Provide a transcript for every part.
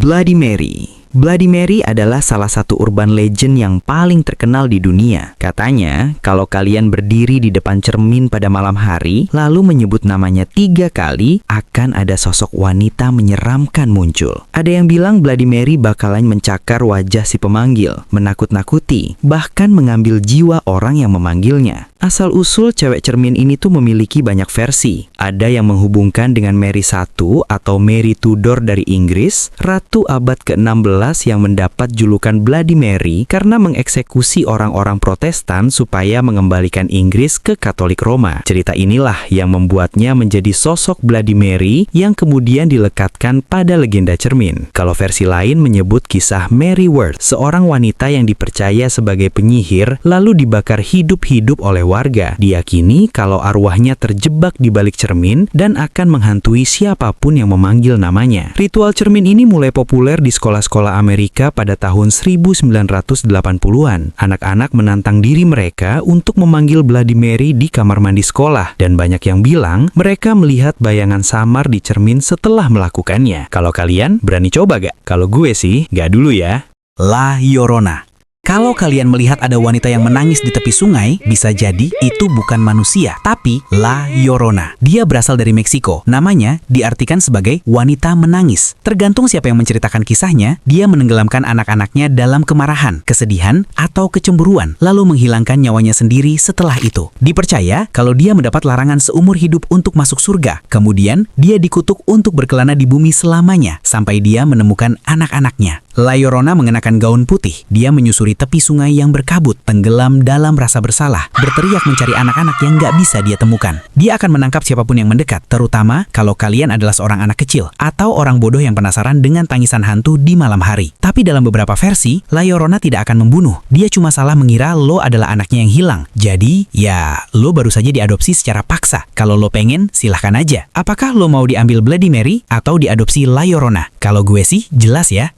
Bloody Mary. Bloody Mary adalah salah satu urban legend yang paling terkenal di dunia. Katanya, kalau kalian berdiri di depan cermin pada malam hari, lalu menyebut namanya 3 kali, akan ada sosok wanita menyeramkan muncul. Ada yang bilang Bloody Mary bakalan mencakar wajah si pemanggil, menakut-nakuti, bahkan mengambil jiwa orang yang memanggilnya. Asal-usul cewek cermin ini tuh memiliki banyak versi. Ada yang menghubungkan dengan Mary I atau Mary Tudor dari Inggris, ratu abad ke-16 yang mendapat julukan Bloody Mary karena mengeksekusi orang-orang Protestan supaya mengembalikan Inggris ke Katolik Roma. Cerita inilah yang membuatnya menjadi sosok Bloody Mary yang kemudian dilekatkan pada legenda cermin. Kalau versi lain menyebut kisah Mary Worth, seorang wanita yang dipercaya sebagai penyihir lalu dibakar hidup-hidup oleh warga. Diyakini kalau arwahnya terjebak di balik cermin dan akan menghantui siapapun yang memanggil namanya. Ritual cermin ini mulai populer di sekolah-sekolah Amerika pada tahun 1980-an. Anak-anak menantang diri mereka untuk memanggil Bloody Mary di kamar mandi sekolah, dan banyak yang bilang mereka melihat bayangan samar di cermin setelah melakukannya. Kalau kalian berani coba gak? Kalau gue sih gak dulu ya. La Llorona. Kalau kalian melihat ada wanita yang menangis di tepi sungai, bisa jadi itu bukan manusia, tapi La Llorona. Dia berasal dari Meksiko. Namanya diartikan sebagai wanita menangis. Tergantung siapa yang menceritakan kisahnya, dia menenggelamkan anak-anaknya dalam kemarahan, kesedihan, atau kecemburuan, lalu menghilangkan nyawanya sendiri setelah itu. Dipercaya kalau dia mendapat larangan seumur hidup untuk masuk surga. Kemudian, dia dikutuk untuk berkelana di bumi selamanya, sampai dia menemukan anak-anaknya. La Llorona mengenakan gaun putih. Dia menyusuri tepi sungai yang berkabut, tenggelam dalam rasa bersalah, berteriak mencari anak-anak yang gak bisa dia temukan. Dia akan menangkap siapapun yang mendekat, terutama kalau kalian adalah seorang anak kecil atau orang bodoh yang penasaran dengan tangisan hantu di malam hari. Tapi dalam beberapa versi, La Llorona tidak akan membunuh. Dia cuma salah mengira lo adalah anaknya yang hilang. Jadi, ya lo baru saja diadopsi secara paksa. Kalau lo pengen, silahkan aja. Apakah lo mau diambil Bloody Mary atau diadopsi La Llorona? Kalau gue sih, jelas ya.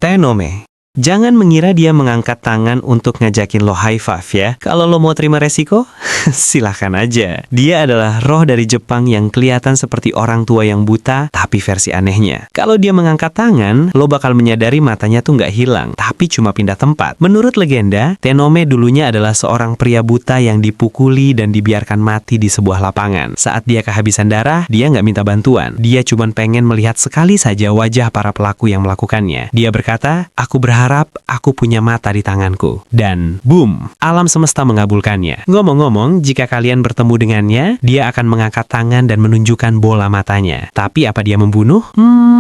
Tenome. Jangan mengira dia mengangkat tangan untuk ngajakin lo high five ya. Kalau lo mau terima resiko, silahkan aja. Dia adalah roh dari Jepang yang kelihatan seperti orang tua yang buta, tapi versi anehnya. Kalau dia mengangkat tangan, lo bakal menyadari matanya tuh nggak hilang, tapi cuma pindah tempat. Menurut legenda, Tenome dulunya adalah seorang pria buta yang dipukuli dan dibiarkan mati di sebuah lapangan. Saat dia kehabisan darah, dia nggak minta bantuan. Dia cuma pengen melihat sekali saja wajah para pelaku yang melakukannya. Dia berkata, aku berharap aku punya mata di tanganku. Dan boom, alam semesta mengabulkannya. Ngomong-ngomong, jika kalian bertemu dengannya, dia akan mengangkat tangan dan menunjukkan bola matanya. Tapi apa dia membunuh?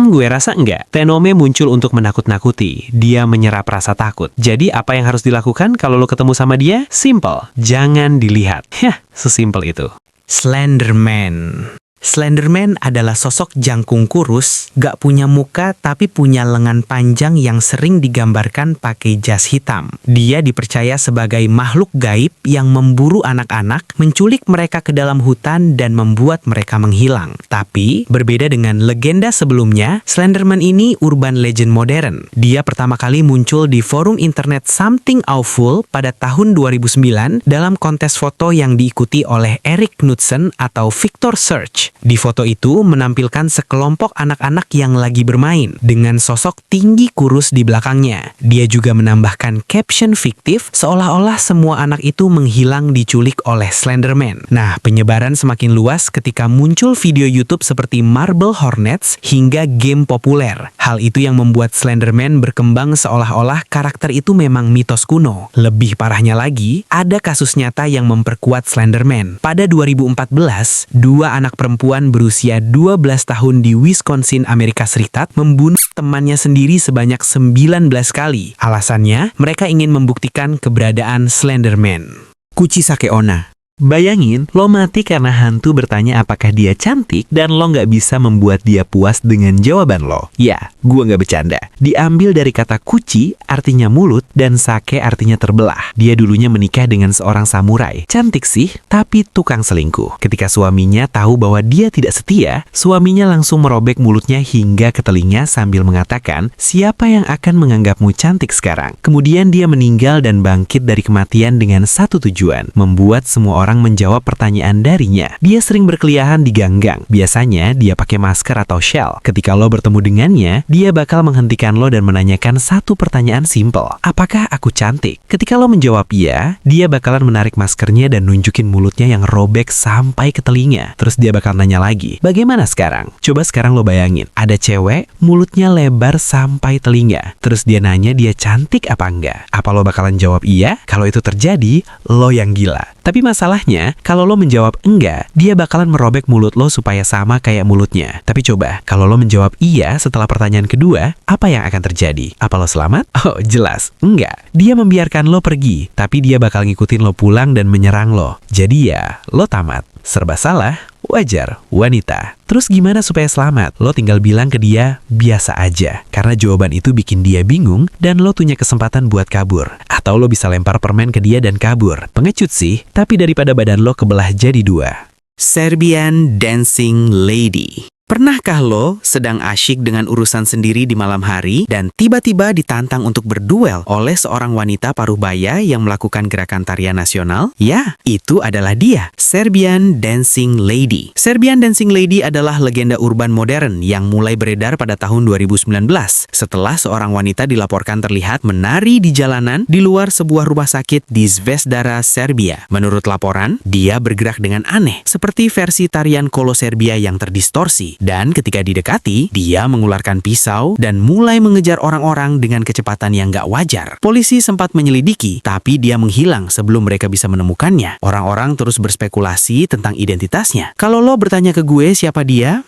Gue rasa enggak. Tenome muncul untuk menakut-nakuti. Dia menyerap rasa takut. Jadi apa yang harus dilakukan kalau lo ketemu sama dia? Simple. Jangan dilihat. Yah, sesimpel itu. Slenderman. Slenderman adalah sosok jangkung kurus, gak punya muka tapi punya lengan panjang yang sering digambarkan pakai jas hitam. Dia dipercaya sebagai makhluk gaib yang memburu anak-anak, menculik mereka ke dalam hutan dan membuat mereka menghilang. Tapi, berbeda dengan legenda sebelumnya, Slenderman ini urban legend modern. Dia pertama kali muncul di forum internet Something Awful pada tahun 2009 dalam kontes foto yang diikuti oleh Eric Knudsen atau Victor Search. Di foto itu menampilkan sekelompok anak-anak yang lagi bermain dengan sosok tinggi kurus di belakangnya. Dia juga menambahkan caption fiktif seolah-olah semua anak itu menghilang diculik oleh Slenderman. Nah, penyebaran semakin luas ketika muncul video YouTube seperti Marble Hornets hingga game populer. Hal itu yang membuat Slenderman berkembang seolah-olah karakter itu memang mitos kuno. Lebih parahnya lagi, ada kasus nyata yang memperkuat Slenderman. Pada 2014, 2 anak perempuan berusia 12 tahun di Wisconsin, Amerika Serikat membunuh temannya sendiri sebanyak 19 kali. Alasannya, mereka ingin membuktikan keberadaan Slenderman. Kuchisake Onna. Bayangin, lo mati karena hantu bertanya apakah dia cantik dan lo nggak bisa membuat dia puas dengan jawaban lo. Ya, gua nggak bercanda. Diambil dari kata kuchi, artinya mulut, dan sake artinya terbelah. Dia dulunya menikah dengan seorang samurai. Cantik sih, tapi tukang selingkuh. Ketika suaminya tahu bahwa dia tidak setia, suaminya langsung merobek mulutnya hingga ke telinga sambil mengatakan, siapa yang akan menganggapmu cantik sekarang? Kemudian dia meninggal dan bangkit dari kematian dengan satu tujuan, membuat semua orang orang menjawab pertanyaan darinya. Dia sering berkeliaran di ganggang. Biasanya dia pakai masker atau shell. Ketika lo bertemu dengannya, dia bakal menghentikan lo dan menanyakan satu pertanyaan simpel. Apakah aku cantik? Ketika lo menjawab iya, dia bakalan menarik maskernya dan nunjukin mulutnya yang robek sampai ke telinga. Terus dia bakal nanya lagi, bagaimana sekarang? Coba sekarang lo bayangin, ada cewek, mulutnya lebar sampai telinga. Terus dia nanya dia cantik apa enggak? Apa lo bakalan jawab iya? Kalau itu terjadi, lo yang gila. Tapi masalahnya, kalau lo menjawab enggak, dia bakalan merobek mulut lo supaya sama kayak mulutnya. Tapi coba, kalau lo menjawab iya setelah pertanyaan kedua, apa yang akan terjadi? Apa lo selamat? Oh, jelas. Enggak. Dia membiarkan lo pergi, tapi dia bakal ngikutin lo pulang dan menyerang lo. Jadi ya, lo tamat. Serba salah, wajar, wanita. Terus gimana supaya selamat? Lo tinggal bilang ke dia, biasa aja. Karena jawaban itu bikin dia bingung dan lo punya kesempatan buat kabur. Atau lo bisa lempar permen ke dia dan kabur. Pengecut sih, tapi daripada badan lo kebelah jadi dua. Serbian Dancing Lady. Pernahkah lo sedang asyik dengan urusan sendiri di malam hari dan tiba-tiba ditantang untuk berduel oleh seorang wanita paruh baya yang melakukan gerakan tarian nasional? Ya, itu adalah dia, Serbian Dancing Lady. Serbian Dancing Lady adalah legenda urban modern yang mulai beredar pada tahun 2019 setelah seorang wanita dilaporkan terlihat menari di jalanan di luar sebuah rumah sakit di Zvezdara, Serbia. Menurut laporan, dia bergerak dengan aneh, seperti versi tarian kolo Serbia yang terdistorsi. Dan ketika didekati, dia mengeluarkan pisau dan mulai mengejar orang-orang dengan kecepatan yang gak wajar. Polisi sempat menyelidiki, tapi dia menghilang sebelum mereka bisa menemukannya. Orang-orang terus berspekulasi tentang identitasnya. Kalau lo bertanya ke gue siapa dia,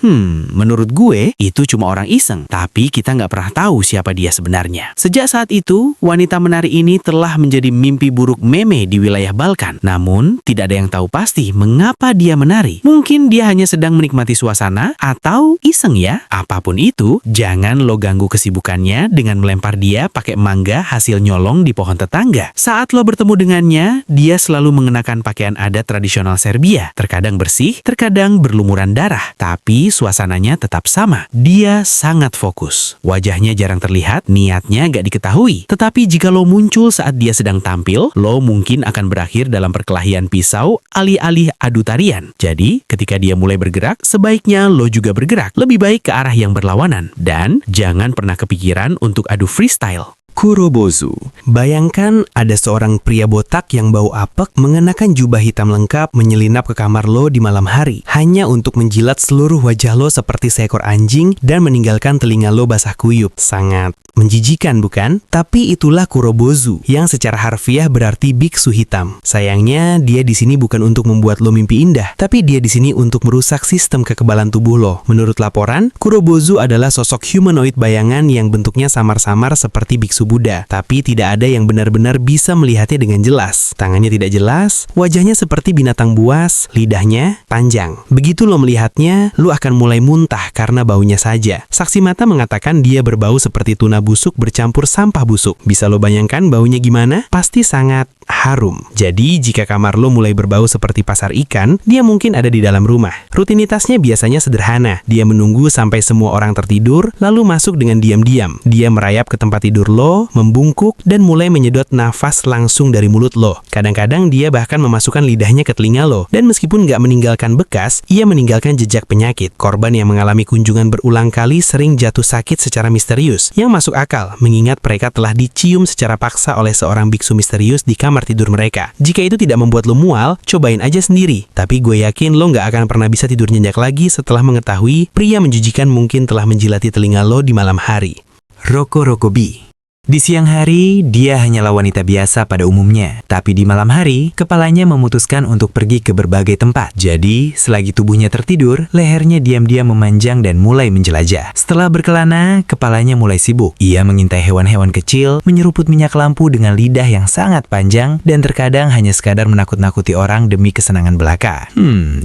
menurut gue itu cuma orang iseng. Tapi kita gak pernah tahu siapa dia sebenarnya. Sejak saat itu, wanita menari ini telah menjadi mimpi buruk meme di wilayah Balkan. Namun, tidak ada yang tahu pasti mengapa dia menari. Mungkin dia hanya sedang menikmati suasana atau iseng ya. Apapun itu, jangan lo ganggu kesibukannya dengan melempar dia pakai mangga hasil nyolong di pohon tetangga. Saat lo bertemu dengannya, dia selalu mengenakan pakaian adat tradisional Serbia. Terkadang bersih, terkadang berlumuran darah. Tapi suasananya tetap sama. Dia sangat fokus. Wajahnya jarang terlihat, niatnya gak diketahui. Tetapi jika lo muncul saat dia sedang tampil, lo mungkin akan berakhir dalam perkelahian pisau alih-alih adu tarian. Jadi, ketika dia mulai bergerak, sebaiknya lo juga bergerak lebih baik ke arah yang berlawanan. Dan jangan pernah kepikiran untuk adu freestyle. Kurobozu. Bayangkan ada seorang pria botak yang bau apek mengenakan jubah hitam lengkap menyelinap ke kamar lo di malam hari hanya untuk menjilat seluruh wajah lo seperti seekor anjing dan meninggalkan telinga lo basah kuyup. Sangat menjijikan bukan? Tapi itulah Kurobozu yang secara harfiah berarti biksu hitam. Sayangnya dia di sini bukan untuk membuat lo mimpi indah, tapi dia di sini untuk merusak sistem kekebalan tubuh lo. Menurut laporan, Kurobozu adalah sosok humanoid bayangan yang bentuknya samar-samar seperti biksu Buddha, tapi tidak ada yang benar-benar bisa melihatnya dengan jelas. Tangannya tidak jelas, wajahnya seperti binatang buas, lidahnya panjang. Begitu lo melihatnya, lo akan mulai muntah karena baunya saja. Saksi mata mengatakan dia berbau seperti tuna busuk bercampur sampah busuk. Bisa lo bayangkan baunya gimana? Pasti sangat harum. Jadi, jika kamar lo mulai berbau seperti pasar ikan, dia mungkin ada di dalam rumah. Rutinitasnya biasanya sederhana. Dia menunggu sampai semua orang tertidur, lalu masuk dengan diam-diam. Dia merayap ke tempat tidur lo, membungkuk, dan mulai menyedot nafas langsung dari mulut lo. Kadang-kadang dia bahkan memasukkan lidahnya ke telinga lo. Dan meskipun nggak meninggalkan bekas, ia meninggalkan jejak penyakit. Korban yang mengalami kunjungan berulang kali sering jatuh sakit secara misterius. Yang masuk akal, mengingat mereka telah dicium secara paksa oleh seorang biksu misterius di kamar tidur mereka. Jika itu tidak membuat lo mual, cobain aja sendiri. Tapi gue yakin lo nggak akan pernah bisa tidur nyenyak lagi setelah mengetahui pria menjijikan mungkin telah menjilati telinga lo di malam hari. Roko Rokobi. Di siang hari, dia hanyalah wanita biasa pada umumnya. Tapi di malam hari, kepalanya memutuskan untuk pergi ke berbagai tempat. Jadi, selagi tubuhnya tertidur, lehernya diam-diam memanjang dan mulai menjelajah. Setelah berkelana, kepalanya mulai sibuk. Ia mengintai hewan-hewan kecil, menyeruput minyak lampu dengan lidah yang sangat panjang, dan terkadang hanya sekadar menakut-nakuti orang demi kesenangan belaka.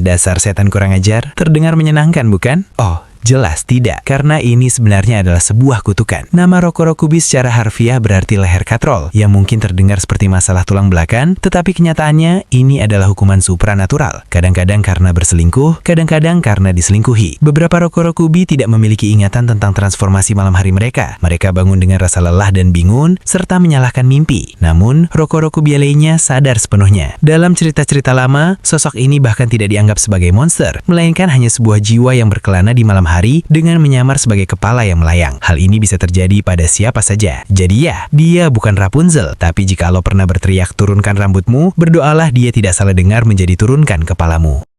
Dasar setan kurang ajar. Terdengar menyenangkan, bukan? Oh, Jelas tidak, karena ini sebenarnya adalah sebuah kutukan. Nama Rokurokubi secara harfiah berarti leher katrol, yang mungkin terdengar seperti masalah tulang belakang, tetapi kenyataannya ini adalah hukuman supranatural. Kadang-kadang karena berselingkuh, kadang-kadang karena diselingkuhi. Beberapa Rokurokubi tidak memiliki ingatan tentang transformasi malam hari mereka. Mereka bangun dengan rasa lelah dan bingung, serta menyalahkan mimpi. Namun, Rokurokubi lainnya sadar sepenuhnya. Dalam cerita-cerita lama, sosok ini bahkan tidak dianggap sebagai monster, melainkan hanya sebuah jiwa yang berkelana di malam hari dengan menyamar sebagai kepala yang melayang. Hal ini bisa terjadi pada siapa saja. Jadi ya, dia bukan Rapunzel, tapi jika lo pernah berteriak turunkan rambutmu, berdoalah dia tidak salah dengar menjadi turunkan kepalamu.